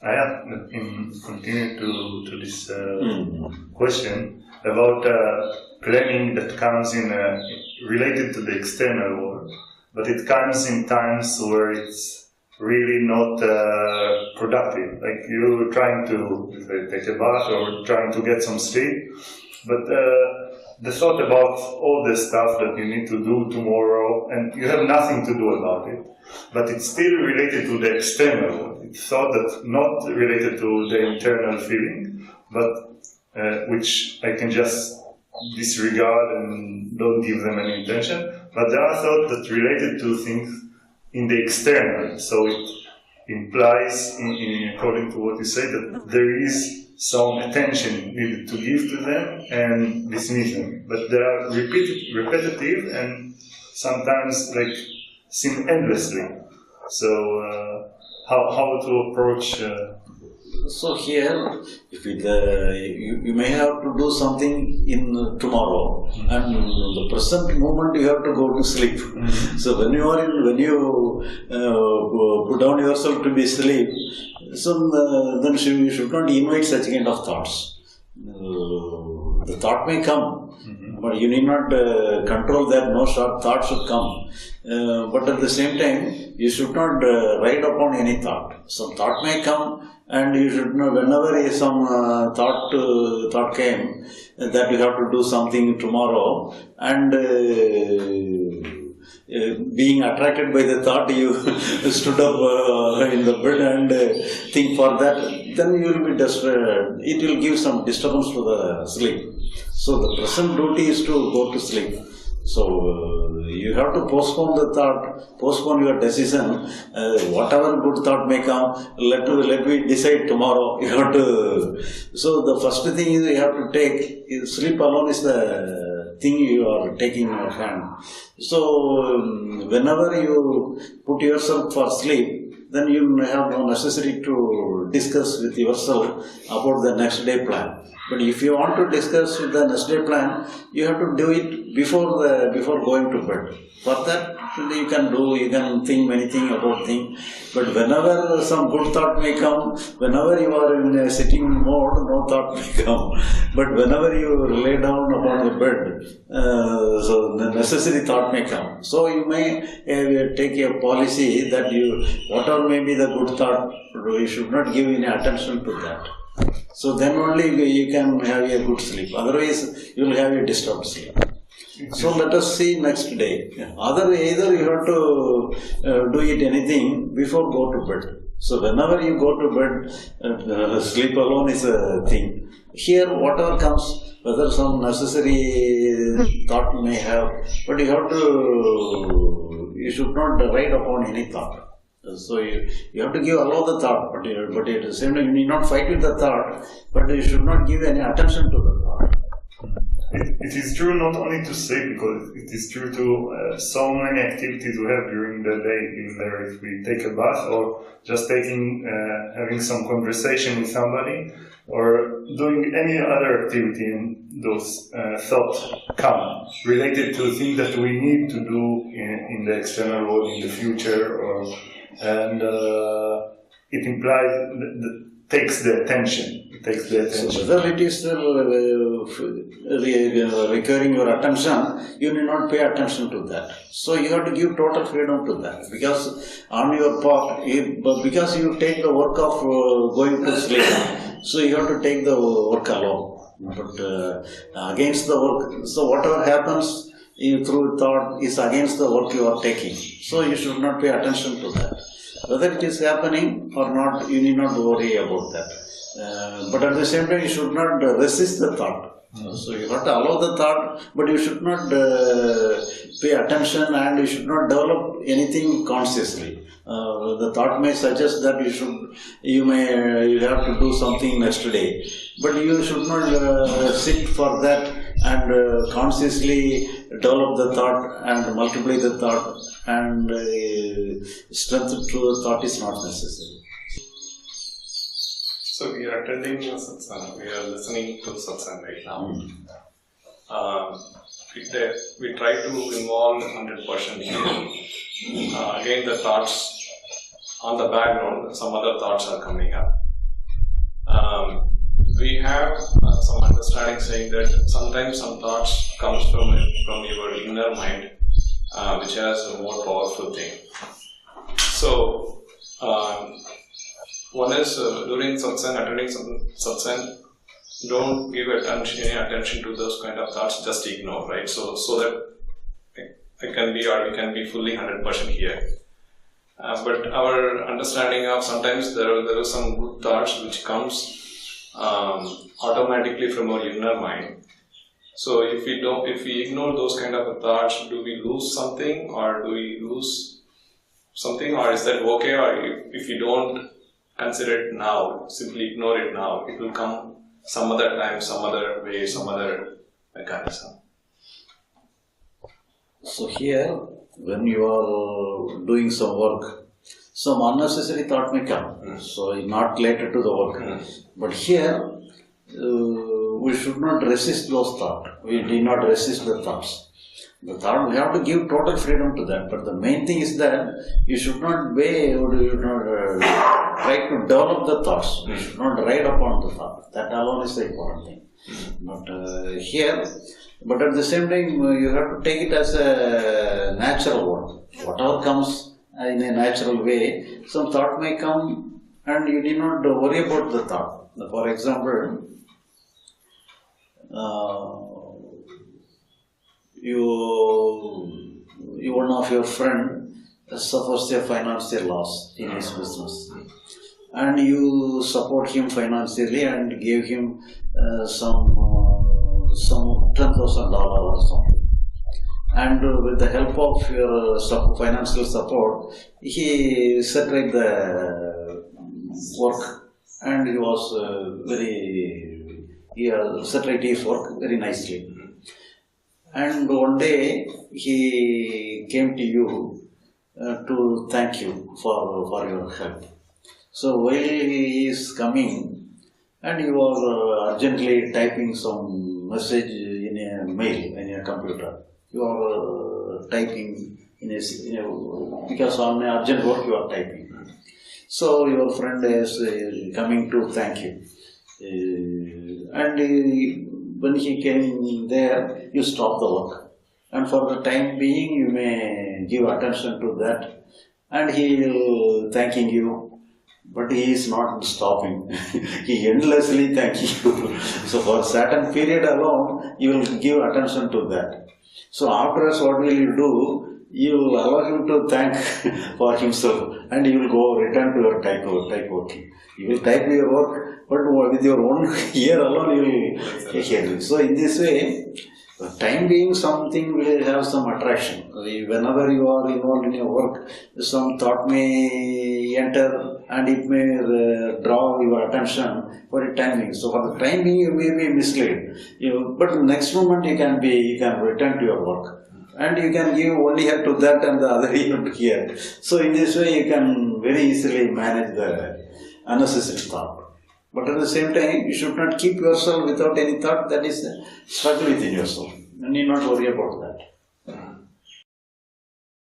I have continued to this question about planning that comes in related to the external world, but it comes in times where it's really not productive. Like you're trying to take a bath or trying to get some sleep, but the thought about all the stuff that you need to do tomorrow, and you have nothing to do about it, but it's still related to the external world. It's thought that not related to the internal feeling, but which I can just disregard and don't give them any intention. But there are thoughts that related to things in the external. So it implies, according to what you say, that there is some attention needed to give to them and dismiss them. But they are repetitive and sometimes seem endlessly. So how to approach? So here, if you may have to do something in tomorrow, and the present moment you have to go to sleep. So when you put down yourself to be asleep, so then you should not invite such kind of thoughts. The thought may come, but you need not control that. No thought should come. But at the same time, you should not ride upon any thought. Some thought may come, and you should know whenever some thought came that you have to do something tomorrow, and being attracted by the thought, you stood up in the bed and think for that, then you will be disturbed. It will give some disturbance to the sleep. So the present duty is to go to sleep. So you have to postpone the thought, postpone your decision. Whatever good thought may come, let me decide tomorrow. You have to. So the first thing is you have to take. Sleep alone is the thing you are taking in your hand. So whenever you put yourself for sleep, then you have no necessity to discuss with yourself about the next day plan. But if you want to discuss with the next day plan, you have to do it before going to bed. For that, you can think many things about things. But whenever some good thought may come, whenever you are in a sitting mode, no thought may come. But whenever you lay down upon the bed, so the necessary thought may come. So you may take a policy that whatever may be the good thought, you should not give any attention to that. So then only you can have a good sleep. Otherwise, you will have a disturbed sleep. So let us see next day. Either you have to do it anything before go to bed. So whenever you go to bed, sleep alone is a thing. Here, whatever comes, whether some necessary thought you may have, but you should not ride upon any thought. So you have to allow the thought, but at the same time you need not fight with the thought, but you should not give any attention to the thought. It is true not only to sleep, because it is true to so many activities we have during the day, either if we take a bath or just having some conversation with somebody or doing any other activity, and those thoughts come related to things that we need to do in the external world in the future, and it implies takes the attention. So whether it is recurring your attention, you need not pay attention to that. So you have to give total freedom to that, because on your part, because you take the work of going to sleep, so you have to take the work alone. But against the work, so whatever happens through thought is against the work you are taking. So you should not pay attention to that. Whether it is happening or not, you need not worry about that. But at the same time, you should not resist the thought. So you have to allow the thought, but you should not pay attention, and you should not develop anything consciously. The thought may suggest that you have to do something next day, but you should not sit for that and consciously develop the thought and multiply the thought, and strength to the thought is not necessary. So we are attending a satsang, we are listening to satsang right now. We try to involve 100% here. Again, the thoughts on the background, some other thoughts are coming up. we have some understanding saying that sometimes some thoughts comes from your inner mind, which has a more powerful thing. So, one is during satsang, attending satsang, don't give any attention to those kind of thoughts, just ignore, right? So that I can be or we can be fully 100% here. But our understanding of sometimes there are some good thoughts which comes automatically from our inner mind. So if we ignore those kind of thoughts, do we lose something, or do we lose something, or is that okay? Or if you don't consider it now, simply ignore it now, it will come some other time, some other way, some other mechanism. So here, when you are doing some work, some unnecessary thought may come. So not related to the work. But here, we should not resist those thoughts. We did not resist the thoughts. The thought, we have to give total freedom to that. But the main thing is that you should not weigh or you should not try to develop the thoughts. You should not ride upon the thought. That alone is the important thing. But here, but at the same time, you have to take it as a natural one. Whatever comes in a natural way, some thought may come and you need not worry about the thought. For example, one of your friend suffers a financial loss in his business, and you support him financially and give him some $10,000 or something. And with the help of your financial support, he set right the work, and he was he set right his work very nicely. And one day he came to you to thank you for your help. So while he is coming, and you are urgently typing some message in a mail in your computer. You are typing because on an urgent work you are typing. So your friend is coming to thank you. And when he came there, you stop the work. And for the time being, you may give attention to that. And he will thanking you. But he is not stopping. He endlessly thanks you. So for a certain period alone, you will give attention to that. So afterwards, what will you do? You will allow him to thank for himself, and you will go return to your type working. You will type your work, but with your own ear alone, you will hear it. So in this way, time being something will have some attraction. Whenever you are involved in your work, some thought may enter and it may draw your attention for a time being. So for the time being, you may be misled. But the next moment you can return to your work. And you can give one ear to that and the other ear to here. So in this way, you can very easily manage the unnecessary thought. But at the same time, you should not keep yourself without any thought. That is struggle within yourself. You need not worry about that.